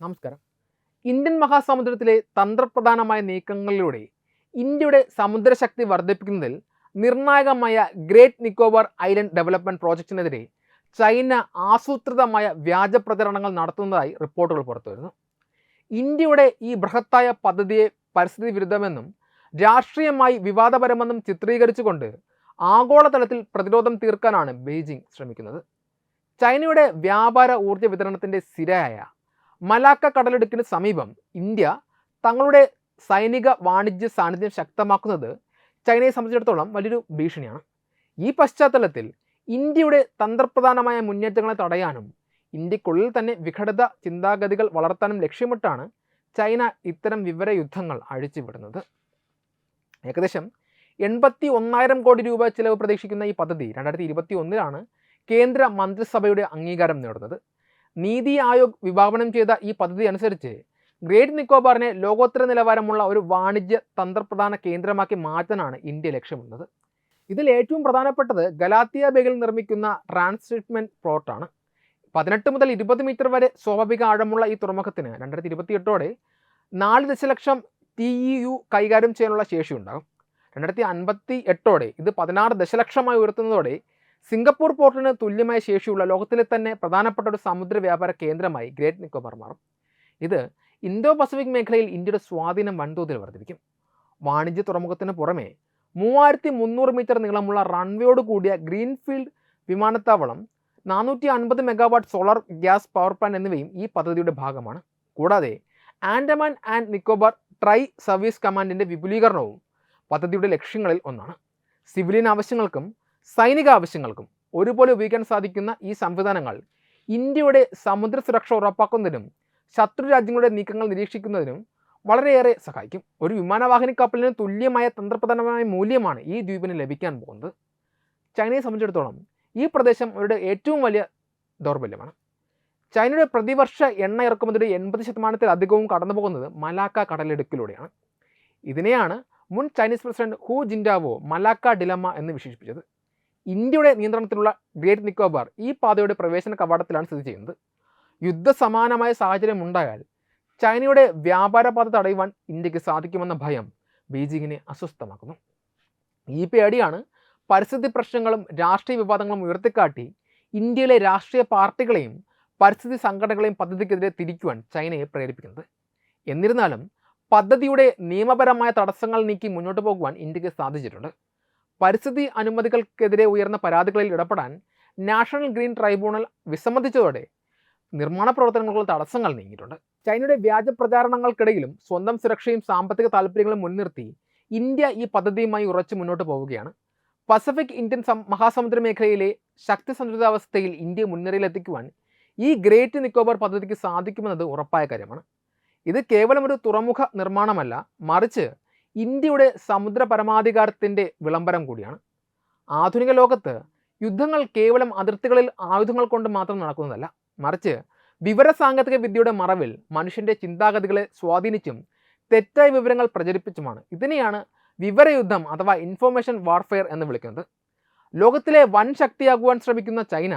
നമസ്കാരം. ഇന്ത്യൻ മഹാസമുദ്രത്തിലെ തന്ത്രപ്രധാനമായ നീക്കങ്ങളിലൂടെ ഇന്ത്യയുടെ സമുദ്രശക്തി വർദ്ധിപ്പിക്കുന്നതിൽ നിർണായകമായ ഗ്രേറ്റ് നിക്കോബാർ ഐലൻഡ് ഡെവലപ്മെന്റ് പ്രോജക്റ്റിനെതിരെ ചൈന ആസൂത്രിതമായ വ്യാജ പ്രചരണങ്ങൾ നടത്തുന്നതായി റിപ്പോർട്ടുകൾ പുറത്തുവരുന്നു. ഇന്ത്യയുടെ ഈ ബൃഹത്തായ പദ്ധതിയെ പരിസ്ഥിതി വിരുദ്ധമെന്നും രാഷ്ട്രീയമായി വിവാദപരമെന്നും ചിത്രീകരിച്ചുകൊണ്ട് ആഗോളതലത്തിൽ പ്രതിരോധം തീർക്കാനാണ് ബെയ്ജിംഗ് ശ്രമിക്കുന്നത്. ചൈനയുടെ വ്യാപാര ഊർജ്ജ വിതരണത്തിൻ്റെ സിരയായ മലാക്ക കടലിടുക്കിന് സമീപം ഇന്ത്യ തങ്ങളുടെ സൈനിക വാണിജ്യ സാന്നിധ്യം ശക്തമാക്കുന്നത് ചൈനയെ സംബന്ധിച്ചിടത്തോളം വലിയൊരു ഭീഷണിയാണ്. ഈ പശ്ചാത്തലത്തിൽ ഇന്ത്യയുടെ തന്ത്രപ്രധാനമായ മുന്നേറ്റങ്ങളെ തടയാനും ഇന്ത്യക്കുള്ളിൽ തന്നെ വിഘടിത ചിന്താഗതികൾ വളർത്താനും ലക്ഷ്യമിട്ടാണ് ചൈന ഇത്തരം വിവര യുദ്ധങ്ങൾ അഴിച്ചുവിടുന്നത്. ഏകദേശം 81,000 കോടി രൂപ ചിലവ് പ്രതീക്ഷിക്കുന്ന ഈ പദ്ധതി 2021 കേന്ദ്ര മന്ത്രിസഭയുടെ അംഗീകാരം നേടുന്നത്. നീതി ആയോഗ് വിഭാവനം ചെയ്ത ഈ പദ്ധതി അനുസരിച്ച് ഗ്രേറ്റ് നിക്കോബാറിനെ ലോകോത്തര നിലവാരമുള്ള ഒരു വാണിജ്യ തന്ത്രപ്രധാന കേന്ദ്രമാക്കി മാറ്റാനാണ് ഇന്ത്യ ലക്ഷ്യമിടുന്നത്. ഇതിൽ ഏറ്റവും പ്രധാനപ്പെട്ടത് ഗലാത്തിയ ബേയിൽ നിർമ്മിക്കുന്ന ട്രാൻസ്ഷിപ്മെന്റ് പോർട്ടാണ്. 18 മുതൽ 20 മീറ്റർ വരെ സ്വാഭാവിക ആഴമുള്ള ഈ തുറമുഖത്തിന് 2028 4 ദശലക്ഷം TEU കൈകാര്യം ചെയ്യാനുള്ള ശേഷിയുണ്ടാകും. 2058 ഇത് 16 ദശലക്ഷമായി ഉയർത്തുന്നതോടെ സിംഗപ്പൂർ പോർട്ടിന് തുല്യമായ ശേഷിയുള്ള ലോകത്തിലെ തന്നെ പ്രധാനപ്പെട്ട ഒരു സമുദ്ര വ്യാപാര കേന്ദ്രമായി ഗ്രേറ്റ് നിക്കോബാർ മാറും. ഇത് ഇന്തോ പസഫിക് മേഖലയിൽ ഇന്ത്യയുടെ സ്വാധീനം വൻതോതിൽ വർദ്ധിപ്പിക്കും. വാണിജ്യ തുറമുഖത്തിന് പുറമെ 3300 മീറ്റർ നീളമുള്ള റൺവേയോട് കൂടിയ ഗ്രീൻഫീൽഡ് വിമാനത്താവളം, 450 megawatt solar gas power plant എന്നിവയും ഈ പദ്ധതിയുടെ ഭാഗമാണ്. കൂടാതെ Andaman and Nicobar tri service കമാൻഡിൻ്റെ വിപുലീകരണവും പദ്ധതിയുടെ ലക്ഷ്യങ്ങളിൽ ഒന്നാണ്. സിവിലിയൻ ആവശ്യങ്ങൾക്കും സൈനിക ആവശ്യങ്ങൾക്കും ഒരുപോലെ ഉപയോഗിക്കാൻ സാധിക്കുന്ന ഈ സംവിധാനങ്ങൾ ഇന്ത്യയുടെ സമുദ്ര സുരക്ഷ ഉറപ്പാക്കുന്നതിനും ശത്രു രാജ്യങ്ങളുടെ നീക്കങ്ങൾ നിരീക്ഷിക്കുന്നതിനും വളരെയേറെ സഹായിക്കും. ഒരു വിമാനവാഹിനി കപ്പലിന് തുല്യമായ തന്ത്രപ്രധാനമായ മൂല്യമാണ് ഈ ദ്വീപിന് ലഭിക്കാൻ പോകുന്നത്. ചൈനയെ സംബന്ധിച്ചിടത്തോളം ഈ പ്രദേശം അവരുടെ ഏറ്റവും വലിയ ദൗർബല്യമാണ്. ചൈനയുടെ പ്രതിവർഷ എണ്ണ ഇറക്കുമതിയുടെ 80% കടന്നു പോകുന്നത് മലാക്ക കടലിടുക്കിലൂടെയാണ്. ഇതിനെയാണ് മുൻ ചൈനീസ് പ്രസിഡന്റ് ഹു ജിൻഡാവോ മലാക്ക ഡിലമ്മ എന്ന് വിശേഷിപ്പിച്ചത്. ഇന്ത്യയുടെ നിയന്ത്രണത്തിലുള്ള ഗ്രേറ്റ് നിക്കോബാർ ഈ പാതയുടെ പ്രവേശന കവാടത്തിലാണ് സ്ഥിതി ചെയ്യുന്നത്. യുദ്ധസമാനമായ സാഹചര്യം ഉണ്ടായാൽ ചൈനയുടെ വ്യാപാര പാത തടയുവാൻ ഇന്ത്യക്ക് സാധിക്കുമെന്ന ഭയം ബീജിങ്ങിനെ അസ്വസ്ഥമാക്കുന്നു. ഈ പേടിയാണ് പരിസ്ഥിതി പ്രശ്നങ്ങളും രാഷ്ട്രീയ വിവാദങ്ങളും ഉയർത്തിക്കാട്ടി ഇന്ത്യയിലെ രാഷ്ട്രീയ പാർട്ടികളെയും പരിസ്ഥിതി സംഘടനകളെയും പദ്ധതിക്കെതിരെ തിരിക്കുവാൻ ചൈനയെ പ്രേരിപ്പിക്കുന്നത്. എന്നിരുന്നാലും പദ്ധതിയുടെ നിയമപരമായ തടസ്സങ്ങൾ നീക്കി മുന്നോട്ട് പോകുവാൻ ഇന്ത്യക്ക് സാധിച്ചിട്ടുണ്ട്. പരിസ്ഥിതി അനുമതികൾക്കെതിരെ ഉയർന്ന പരാതികളിൽ ഇടപെടാൻ നാഷണൽ ഗ്രീൻ ട്രൈബ്യൂണൽ വിസമ്മതിച്ചതോടെ നിർമ്മാണ പ്രവർത്തനങ്ങൾക്കുള്ള തടസ്സങ്ങൾ നീങ്ങിയിട്ടുണ്ട്. ചൈനയുടെ വ്യാജ പ്രചാരണങ്ങൾക്കിടയിലും സ്വന്തം സുരക്ഷയും സാമ്പത്തിക താല്പര്യങ്ങളും മുൻനിർത്തി ഇന്ത്യ ഈ പദ്ധതിയുമായി ഉറച്ചു മുന്നോട്ട് പോവുകയാണ്. പസഫിക് ഇന്ത്യൻ മഹാസമുദ്ര മേഖലയിലെ ശക്തി സന്തുലിതാവസ്ഥയിൽ ഇന്ത്യയെ മുൻനിരയിലെത്തിക്കുവാൻ ഈ ഗ്രേറ്റ് നിക്കോബാർ പദ്ധതിക്ക് സാധിക്കുമെന്നത് ഉറപ്പായ കാര്യമാണ്. ഇത് കേവലം ഒരു തുറമുഖ നിർമ്മാണമല്ല, മറിച്ച് ഇന്ത്യയുടെ സമുദ്ര പരമാധികാരത്തിൻ്റെ വിളംബരം കൂടിയാണ്. ആധുനിക ലോകത്ത് യുദ്ധങ്ങൾ കേവലം അതിർത്തികളിൽ ആയുധങ്ങൾ കൊണ്ട് മാത്രം നടക്കുന്നതല്ല, മറിച്ച് വിവരസാങ്കേതിക വിദ്യയുടെ മറവിൽ മനുഷ്യൻ്റെ ചിന്താഗതികളെ സ്വാധീനിച്ചും തെറ്റായ വിവരങ്ങൾ പ്രചരിപ്പിച്ചുമാണ്. ഇതിനെയാണ് വിവരയുദ്ധം അഥവാ ഇൻഫോർമേഷൻ വാർഫെയർ എന്ന് വിളിക്കുന്നത്. ലോകത്തിലെ വൻ ശക്തിയാകുവാൻ ശ്രമിക്കുന്ന ചൈന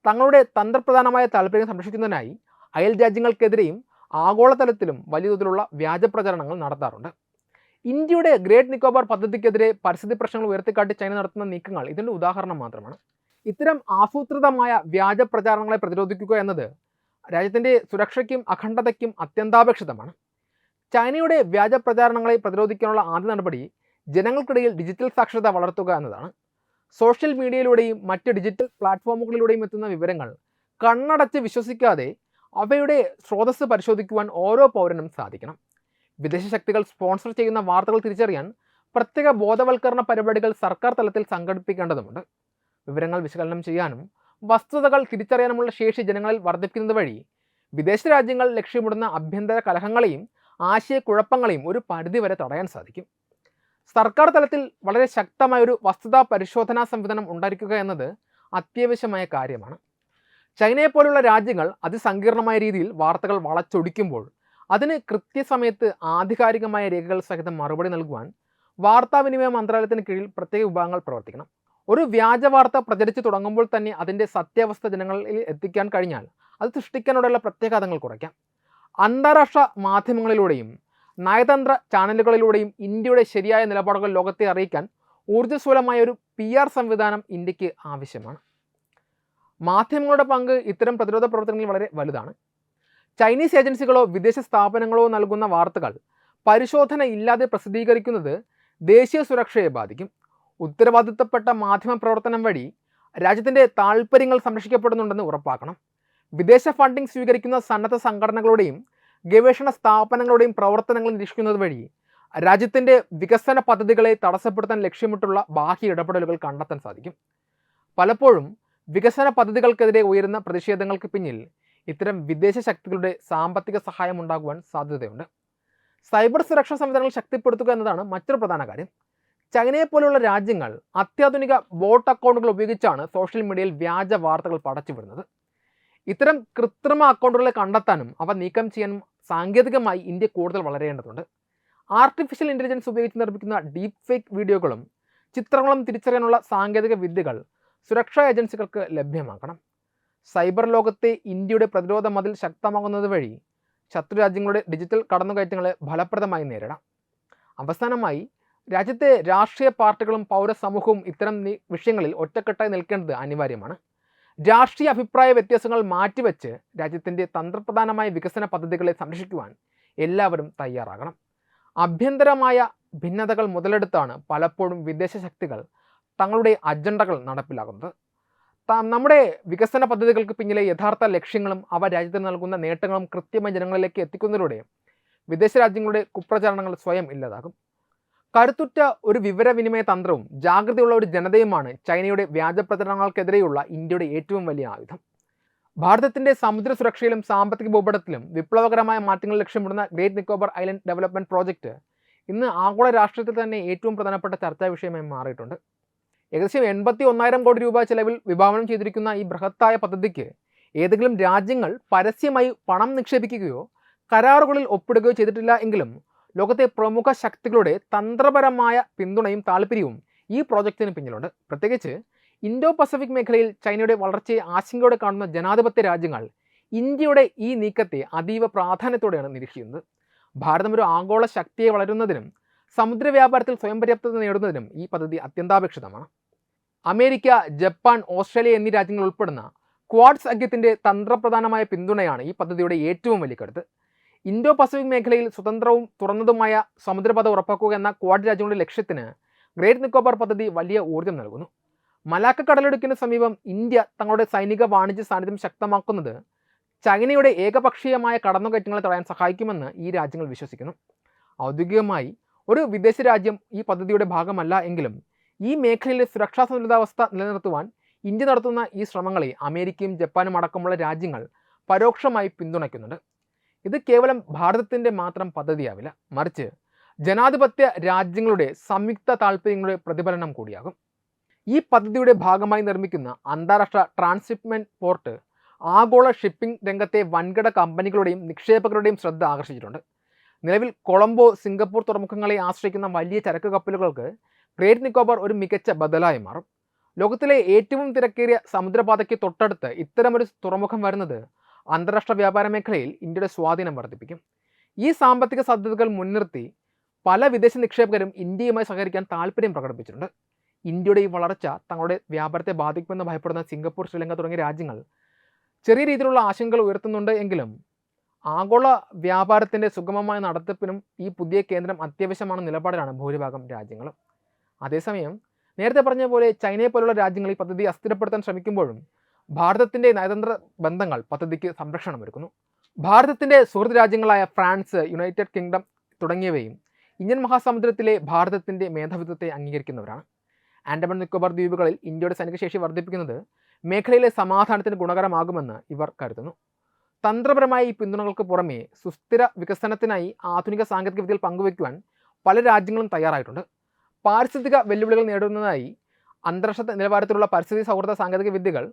തങ്ങളുടെ തന്ത്രപ്രധാനമായ താല്പര്യം സംരക്ഷിക്കുന്നതിനായി അയൽ രാജ്യങ്ങൾക്കെതിരെയും ആഗോളതലത്തിലും വലിയ തോതിലുള്ള വ്യാജ പ്രചരണങ്ങൾ നടത്താറുണ്ട്. ഇന്ത്യയുടെ ഗ്രേറ്റ് നിക്കോബാർ പദ്ധതിക്കെതിരെ പരിസ്ഥിതി പ്രശ്നങ്ങൾ ഉയർത്തിക്കാട്ടി ചൈന നടത്തുന്ന നീക്കങ്ങൾ ഇതിൻ്റെ ഉദാഹരണം മാത്രമാണ്. ഇത്തരം ആസൂത്രിതമായ വ്യാജ പ്രചാരണങ്ങളെ പ്രതിരോധിക്കുക എന്നത് രാജ്യത്തിൻ്റെ സുരക്ഷയ്ക്കും അഖണ്ഡതയ്ക്കും അത്യന്താപേക്ഷിതമാണ്. ചൈനയുടെ വ്യാജ പ്രചാരണങ്ങളെ പ്രതിരോധിക്കാനുള്ള ആദ്യ നടപടി ജനങ്ങൾക്കിടയിൽ ഡിജിറ്റൽ സാക്ഷരത വളർത്തുക എന്നതാണ്. സോഷ്യൽ മീഡിയയിലൂടെയും മറ്റ് ഡിജിറ്റൽ പ്ലാറ്റ്ഫോമുകളിലൂടെയും എത്തുന്ന വിവരങ്ങൾ കണ്ണടച്ച് വിശ്വസിക്കാതെ അവയുടെ സ്രോതസ്സ് പരിശോധിക്കുവാൻ ഓരോ പൗരനും സാധിക്കണം. വിദേശ ശക്തികൾ സ്പോൺസർ ചെയ്യുന്ന വാർത്തകൾ തിരിച്ചറിയാൻ പ്രത്യേക ബോധവൽക്കരണ പരിപാടികൾ സർക്കാർ തലത്തിൽ സംഘടിപ്പിക്കേണ്ടതുണ്ട്. വിവരങ്ങൾ വിശകലനം ചെയ്യാനും വസ്തുതകൾ തിരിച്ചറിയാനുമുള്ള ശേഷി ജനങ്ങളിൽ വർദ്ധിപ്പിക്കുന്നത് വഴി വിദേശ രാജ്യങ്ങൾ ലക്ഷ്യമിടുന്ന ആഭ്യന്തര കലഹങ്ങളെയും ആശയക്കുഴപ്പങ്ങളെയും ഒരു പരിധിവരെ തടയാൻ സാധിക്കും. സർക്കാർ തലത്തിൽ വളരെ ശക്തമായൊരു വസ്തുതാ പരിശോധനാ സംവിധാനം ഉണ്ടായിരിക്കുക എന്നത് അത്യാവശ്യമായ കാര്യമാണ്. ചൈനയെപ്പോലുള്ള രാജ്യങ്ങൾ അതിസങ്കീർണമായ രീതിയിൽ വാർത്തകൾ വളച്ചൊടിക്കുമ്പോൾ അതിന് കൃത്യസമയത്ത് ആധികാരികമായ രേഖകൾ സഹിതം മറുപടി നൽകുവാൻ വാർത്താവിനിമയ മന്ത്രാലയത്തിന് കീഴിൽ പ്രത്യേക വിഭാഗങ്ങൾ പ്രവർത്തിക്കണം. ഒരു വ്യാജ വാർത്ത പ്രചരിച്ചു തുടങ്ങുമ്പോൾ തന്നെ അതിൻ്റെ സത്യാവസ്ഥ ജനങ്ങളിൽ എത്തിക്കാൻ കഴിഞ്ഞാൽ അത് സൃഷ്ടിക്കാനുള്ള പ്രത്യാഘാതങ്ങൾ കുറയ്ക്കാം. അന്താരാഷ്ട്ര മാധ്യമങ്ങളിലൂടെയും നയതന്ത്ര ചാനലുകളിലൂടെയും ഇന്ത്യയുടെ ശരിയായ നിലപാടുകൾ ലോകത്തെ അറിയിക്കാൻ ഊർജ്ജസ്വലമായ ഒരു PR സംവിധാനം ഇന്ത്യക്ക് ആവശ്യമാണ്. മാധ്യമങ്ങളുടെ പങ്ക് ഇത്തരം പ്രതിരോധ പ്രവർത്തനങ്ങളിൽ വളരെ വലുതാണ്. ചൈനീസ് ഏജൻസികളോ വിദേശ സ്ഥാപനങ്ങളോ നൽകുന്ന വാർത്തകൾ പരിശോധന ഇല്ലാതെ പ്രസിദ്ധീകരിക്കുന്നത് ദേശീയ സുരക്ഷയെ ബാധിക്കും. ഉത്തരവാദിത്തപ്പെട്ട മാധ്യമ പ്രവർത്തനം വഴി രാജ്യത്തിൻ്റെ താൽപ്പര്യങ്ങൾ സംരക്ഷിക്കപ്പെടുന്നുണ്ടെന്ന് ഉറപ്പാക്കണം. വിദേശ ഫണ്ടിംഗ് സ്വീകരിക്കുന്ന സന്നദ്ധ സംഘടനകളുടെയും ഗവേഷണ സ്ഥാപനങ്ങളുടെയും പ്രവർത്തനങ്ങൾ നിരീക്ഷിക്കുന്നത് വഴി രാജ്യത്തിൻ്റെ വികസന പദ്ധതികളെ തടസ്സപ്പെടുത്താൻ ലക്ഷ്യമിട്ടുള്ള ബാഹ്യ ഇടപെടലുകൾ കണ്ടെത്താൻ സാധിക്കും. പലപ്പോഴും വികസന പദ്ധതികൾക്കെതിരെ ഉയരുന്ന പ്രതിഷേധങ്ങൾക്ക് പിന്നിൽ ഇത്തരം വിദേശ ശക്തികളുടെ സാമ്പത്തിക സഹായം ഉണ്ടാകുവാൻ സാധ്യതയുണ്ട്. സൈബർ സുരക്ഷാ സംവിധാനങ്ങൾ ശക്തിപ്പെടുത്തുക എന്നതാണ് മറ്റൊരു പ്രധാന കാര്യം. ചൈനയെ പോലെയുള്ള രാജ്യങ്ങൾ അത്യാധുനിക ബോട്ട് അക്കൗണ്ടുകൾ ഉപയോഗിച്ചാണ് സോഷ്യൽ മീഡിയയിൽ വ്യാജ വാർത്തകൾ പടച്ചുവിടുന്നത്. ഇത്തരം കൃത്രിമ അക്കൗണ്ടുകളെ കണ്ടെത്താനും അവ നീക്കം ചെയ്യാനും സാങ്കേതികമായി ഇന്ത്യ കൂടുതൽ വളരേണ്ടതുണ്ട്. ആർട്ടിഫിഷ്യൽ ഇൻ്റലിജൻസ് ഉപയോഗിച്ച് നിർമ്മിക്കുന്ന ഡീപ് ഫേക്ക് വീഡിയോകളും ചിത്രങ്ങളും തിരിച്ചറിയാനുള്ള സാങ്കേതിക വിദ്യകൾ സുരക്ഷാ ഏജൻസികൾക്ക് ലഭ്യമാക്കണം. സൈബർ ലോകത്തെ ഇന്ത്യയുടെ പ്രതിരോധ മതിൽ ശക്തമാകുന്നത് വഴി ശത്രുരാജ്യങ്ങളുടെ ഡിജിറ്റൽ കടന്നുകയറ്റങ്ങളെ ഫലപ്രദമായി നേരിടാം. അവസാനമായി, രാജ്യത്തെ രാഷ്ട്രീയ പാർട്ടികളും പൗരസമൂഹവും ഇത്തരം വിഷയങ്ങളിൽ ഒറ്റക്കെട്ടായി നിൽക്കേണ്ടത് അനിവാര്യമാണ്. രാഷ്ട്രീയ അഭിപ്രായ വ്യത്യാസങ്ങൾ മാറ്റിവെച്ച് രാജ്യത്തിൻ്റെ തന്ത്രപ്രധാനമായ വികസന പദ്ധതികളെ സംരക്ഷിക്കുവാൻ എല്ലാവരും തയ്യാറാകണം. ആഭ്യന്തരമായ ഭിന്നതകൾ മുതലെടുത്താണ് പലപ്പോഴും വിദേശ ശക്തികൾ തങ്ങളുടെ അജണ്ടകൾ നടപ്പിലാക്കുന്നത്. നമ്മുടെ വികസന പദ്ധതികൾക്ക് പിന്നിലെ യഥാർത്ഥ ലക്ഷ്യങ്ങളും അവ രാജ്യത്തിന് നൽകുന്ന നേട്ടങ്ങളും കൃത്യമായി ജനങ്ങളിലേക്ക് എത്തിക്കുന്നതിലൂടെ വിദേശ രാജ്യങ്ങളുടെ കുപ്രചാരണങ്ങൾ സ്വയം ഇല്ലാതാകും. കരുത്തുറ്റ ഒരു വിവരവിനിമയ തന്ത്രവും ജാഗ്രതയുള്ള ഒരു ജനതയുമാണ് ചൈനയുടെ വ്യാജ പ്രചരണങ്ങൾക്കെതിരെയുള്ള ഇന്ത്യയുടെ ഏറ്റവും വലിയ ആയുധം. ഭാരതത്തിൻ്റെ സമുദ്ര സുരക്ഷയിലും സാമ്പത്തിക ഭൂപടത്തിലും വിപ്ലവകരമായ മാറ്റങ്ങൾ ലക്ഷ്യമിടുന്ന great Nicobar island development project ഇന്ന് ആഗോള രാഷ്ട്രീയത്തിൽ തന്നെ ഏറ്റവും പ്രധാനപ്പെട്ട ചർച്ചാ വിഷയമായി മാറിയിട്ടുണ്ട്. ഏകദേശം 81,000 കോടി രൂപ ചെലവിൽ വിഭാവനം ചെയ്തിരിക്കുന്ന ഈ ബൃഹത്തായ പദ്ധതിക്ക് ഏതെങ്കിലും രാജ്യങ്ങൾ പരസ്യമായി പണം നിക്ഷേപിക്കുകയോ കരാറുകളിൽ ഒപ്പിടുകയോ ചെയ്തിട്ടില്ല എങ്കിലും ലോകത്തെ പ്രമുഖ ശക്തികളുടെ തന്ത്രപരമായ പിന്തുണയും താല്പര്യവും ഈ പ്രോജക്റ്റിന് പിന്നിലുണ്ട്. പ്രത്യേകിച്ച് ഇൻഡോ പസഫിക് മേഖലയിൽ ചൈനയുടെ വളർച്ചയെ ആശങ്കയോടെ കാണുന്ന ജനാധിപത്യ രാജ്യങ്ങൾ ഇന്ത്യയുടെ ഈ നീക്കത്തെ അതീവ പ്രാധാന്യത്തോടെയാണ് നിരീക്ഷിക്കുന്നത്. ഭാരതം ഒരു ആഗോള ശക്തിയെ വളരുന്നതിനും സമുദ്ര വ്യാപാരത്തിൽ സ്വയം പര്യാപ്തത നേടുന്നതിനും ഈ പദ്ധതി അത്യന്താപേക്ഷിതമാണ്. അമേരിക്ക, ജപ്പാൻ, ഓസ്ട്രേലിയ എന്നീ രാജ്യങ്ങൾ ഉൾപ്പെടുന്ന ക്വാഡ് സഖ്യത്തിൻ്റെ തന്ത്രപ്രധാനമായ പിന്തുണയാണ് ഈ പദ്ധതിയുടെ ഏറ്റവും വലിയ കരുത്ത്. ഇൻഡോ പസഫിക് മേഖലയിൽ സ്വതന്ത്രവും തുറന്നതുമായ സമുദ്രപാത ഉറപ്പാക്കുക എന്ന ക്വാഡ് രാജ്യങ്ങളുടെ ലക്ഷ്യത്തിന് ഗ്രേറ്റ് നിക്കോബാർ പദ്ധതി വലിയ ഊർജ്ജം നൽകുന്നു. മലാക്ക കടലിടുക്കിന് സമീപം ഇന്ത്യ തങ്ങളുടെ സൈനിക വാണിജ്യ സാന്നിധ്യം ശക്തമാക്കുന്നത് ചൈനയുടെ ഏകപക്ഷീയമായ കടന്നുകയറ്റങ്ങളെ തടയാൻ സഹായിക്കുമെന്ന് ഈ രാജ്യങ്ങൾ വിശ്വസിക്കുന്നു. ഔദ്യോഗികമായി ഒരു വിദേശ രാജ്യം ഈ പദ്ധതിയുടെ ഭാഗമല്ല എങ്കിലും ഈ മേഖലയിലെ സുരക്ഷാ സന്തുലിതാവസ്ഥ നിലനിർത്തുവാൻ ഇന്ത്യ നടത്തുന്ന ഈ ശ്രമങ്ങളെ അമേരിക്കയും ജപ്പാനും അടക്കമുള്ള രാജ്യങ്ങൾ പരോക്ഷമായി പിന്തുണയ്ക്കുന്നുണ്ട്. ഇത് കേവലം ഭാരതത്തിൻ്റെ മാത്രം പദ്ധതിയാവില്ല, മറിച്ച് ജനാധിപത്യ രാജ്യങ്ങളുടെ സംയുക്ത താൽപ്പര്യങ്ങളുടെ പ്രതിഫലനം കൂടിയാകും. ഈ പദ്ധതിയുടെ ഭാഗമായി നിർമ്മിക്കുന്ന അന്താരാഷ്ട്ര ട്രാൻസ്ഷിപ്മെൻറ്റ് പോർട്ട് ആഗോള ഷിപ്പിംഗ് രംഗത്തെ വൻകിട കമ്പനികളുടെയും നിക്ഷേപകരുടെയും ശ്രദ്ധ ആകർഷിച്ചിട്ടുണ്ട്. നിലവിൽ കൊളംബോ, സിംഗപ്പൂർ തുറമുഖങ്ങളെ ആശ്രയിക്കുന്ന വലിയ ചരക്ക് കപ്പലുകൾക്ക് ഗ്രേറ്റ് നിക്കോബാർ ഒരു മികച്ച ബദലായി മാറും. ലോകത്തിലെ ഏറ്റവും തിരക്കേറിയ സമുദ്രപാതയ്ക്ക് തൊട്ടടുത്ത് ഇത്തരമൊരു തുറമുഖം വരുന്നത് അന്താരാഷ്ട്ര വ്യാപാര മേഖലയിൽ ഇന്ത്യയുടെ സ്വാധീനം വർദ്ധിപ്പിക്കും. ഈ സാമ്പത്തിക സാധ്യതകൾ മുൻനിർത്തി പല വിദേശ നിക്ഷേപകരും ഇന്ത്യയുമായി സഹകരിക്കാൻ താല്പര്യം പ്രകടിപ്പിച്ചിട്ടുണ്ട്. ഇന്ത്യയുടെ ഈ വളർച്ച തങ്ങളുടെ വ്യാപാരത്തെ ബാധിക്കുമെന്ന് ഭയപ്പെടുന്ന സിംഗപ്പൂർ, ശ്രീലങ്ക തുടങ്ങിയ രാജ്യങ്ങൾ ചെറിയ രീതിയിലുള്ള ആശങ്കകൾ ഉയർത്തുന്നുണ്ട് എങ്കിലും ആഗോള വ്യാപാരത്തിൻ്റെ സുഗമമായ നടത്തിപ്പിനും ഈ പുതിയ കേന്ദ്രം അത്യാവശ്യമാണ് നിലപാടിലാണ് ഭൂരിഭാഗം രാജ്യങ്ങളും. അതേസമയം നേരത്തെ പറഞ്ഞ പോലെ ചൈനയെ പോലുള്ള രാജ്യങ്ങൾ ഈ പദ്ധതി അസ്ഥിരപ്പെടുത്താൻ ശ്രമിക്കുമ്പോഴും ഭാരതത്തിൻ്റെ നയതന്ത്ര ബന്ധങ്ങൾ പദ്ധതിക്ക് സംരക്ഷണമൊരുക്കുന്നു. ഭാരതത്തിൻ്റെ സുഹൃത്ത് രാജ്യങ്ങളായ ഫ്രാൻസ്, യുണൈറ്റഡ് കിങ്ഡം തുടങ്ങിയവയും ഇന്ത്യൻ മഹാസമുദ്രത്തിലെ ഭാരതത്തിൻ്റെ മേധാവിത്വത്തെ അംഗീകരിക്കുന്നവരാണ്. ആൻഡമാൻ നിക്കോബാർ ദ്വീപുകളിൽ ഇന്ത്യയുടെ സൈനിക ശേഷി വർദ്ധിപ്പിക്കുന്നത് മേഖലയിലെ സമാധാനത്തിന് ഗുണകരമാകുമെന്ന് ഇവർ കരുതുന്നു. തന്ത്രപരമായ ഈ പിന്തുണകൾക്ക് പുറമേ സുസ്ഥിര വികസനത്തിനായി ആധുനിക സാങ്കേതിക വിദ്യകൾ പങ്കുവയ്ക്കുവാൻ പല രാജ്യങ്ങളും തയ്യാറായിട്ടുണ്ട്. പാരിസ്ഥിതിക വെല്ലുവിളികൾ നേടുന്നതിനായി അന്താരാഷ്ട്ര നിലവാരത്തിലുള്ള പരിസ്ഥിതി സൗഹൃദ സാങ്കേതിക വിദ്യകൾ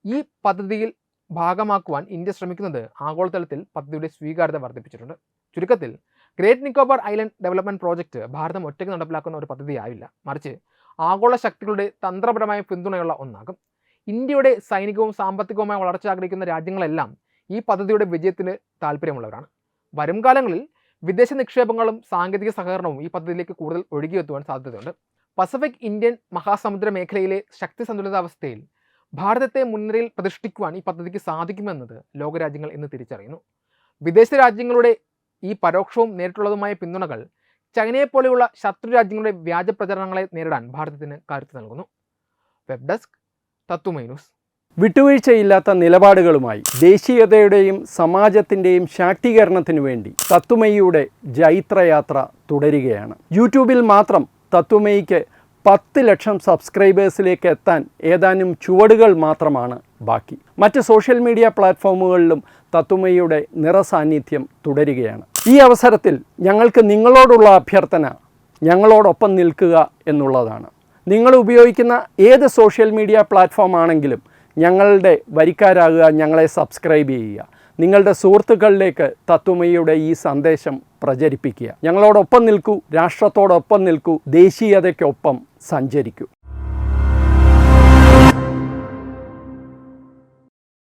ഈ പദ്ധതിയിൽ ഭാഗമാക്കുവാൻ ഇന്ത്യ ശ്രമിക്കുന്നത് ആഗോളതലത്തിൽ പദ്ധതിയുടെ സ്വീകാര്യത വർദ്ധിപ്പിച്ചിട്ടുണ്ട്. ചുരുക്കത്തിൽ great Nicobar island development project ഭാരതം ഒറ്റയ്ക്ക് നടപ്പിലാക്കുന്ന ഒരു പദ്ധതിയാവില്ല, മറിച്ച് ആഗോള ശക്തികളുടെ തന്ത്രപരമായ പിന്തുണയുള്ള ഒന്നാകും. ഇന്ത്യയുടെ സൈനികവും സാമ്പത്തികവുമായ വളർച്ച ആഗ്രഹിക്കുന്ന രാജ്യങ്ങളെല്ലാം ഈ പദ്ധതിയുടെ വിജയത്തിന് താല്പര്യമുള്ളവരാണ്. വരും കാലങ്ങളിൽ വിദേശ നിക്ഷേപങ്ങളും സാങ്കേതിക സഹകരണവും ഈ പദ്ധതിയിലേക്ക് കൂടുതൽ ഒഴുകിയെത്തുവാൻ സാധ്യതയുണ്ട്. പസഫിക് ഇന്ത്യൻ മഹാസമുദ്ര മേഖലയിലെ ശക്തി സന്തുലിതാവസ്ഥയിൽ ഭാരതത്തെ മുൻനിരയിൽ പ്രതിഷ്ഠിക്കുവാൻ ഈ പദ്ധതിക്ക് സാധിക്കുമെന്നത് ലോകരാജ്യങ്ങൾ ഇന്ന് തിരിച്ചറിയുന്നു. വിദേശ രാജ്യങ്ങളുടെ ഈ പരോക്ഷവും നേരിട്ടുള്ളതുമായ പിന്തുണകൾ ചൈനയെപ്പോലെയുള്ള ശത്രു രാജ്യങ്ങളുടെ വ്യാജ പ്രചരണങ്ങളെ നേരിടാൻ ഭാരതത്തിന് കരുത്ത് നൽകുന്നു. വെബ് ഡെസ്ക് തത്വമൈ ന്യൂസ്. വിട്ടുവീഴ്ചയില്ലാത്ത നിലപാടുകളുമായി ദേശീയതയുടെയും സമാജത്തിൻ്റെയും ശാക്തീകരണത്തിനു വേണ്ടി തത്വമയിയുടെ ജൈത്രയാത്ര തുടരുകയാണ്. യൂട്യൂബിൽ മാത്രം തത്വമയിക്ക് 10 ലക്ഷം സബ്സ്ക്രൈബേഴ്സിലേക്ക് എത്താൻ ഏതാനും ചുവടുകൾ മാത്രമാണ് ബാക്കി. മറ്റ് സോഷ്യൽ മീഡിയ പ്ലാറ്റ്ഫോമുകളിലും തത്വമയിയുടെ നിറസാന്നിധ്യം തുടരുകയാണ്. ഈ അവസരത്തിൽ ഞങ്ങൾക്ക് നിങ്ങളോടുള്ള അഭ്യർത്ഥന ഞങ്ങളോടൊപ്പം നിൽക്കുക എന്നുള്ളതാണ്. നിങ്ങൾ ഉപയോഗിക്കുന്ന ഏത് സോഷ്യൽ മീഡിയ പ്ലാറ്റ്ഫോം ആണെങ്കിലും ഞങ്ങളുടെ വരിക്കാരാകുക, ഞങ്ങളെ സബ്സ്ക്രൈബ് ചെയ്യുക, നിങ്ങളുടെ സുഹൃത്തുക്കളിലേക്ക് തത്വമയിയുടെ ഈ സന്ദേശം പ്രചരിപ്പിക്കുക. ഞങ്ങളോടൊപ്പം നിൽക്കൂ, രാഷ്ട്രത്തോടൊപ്പം നിൽക്കൂ, ദേശീയതയ്ക്കൊപ്പം സഞ്ചരിക്കൂ.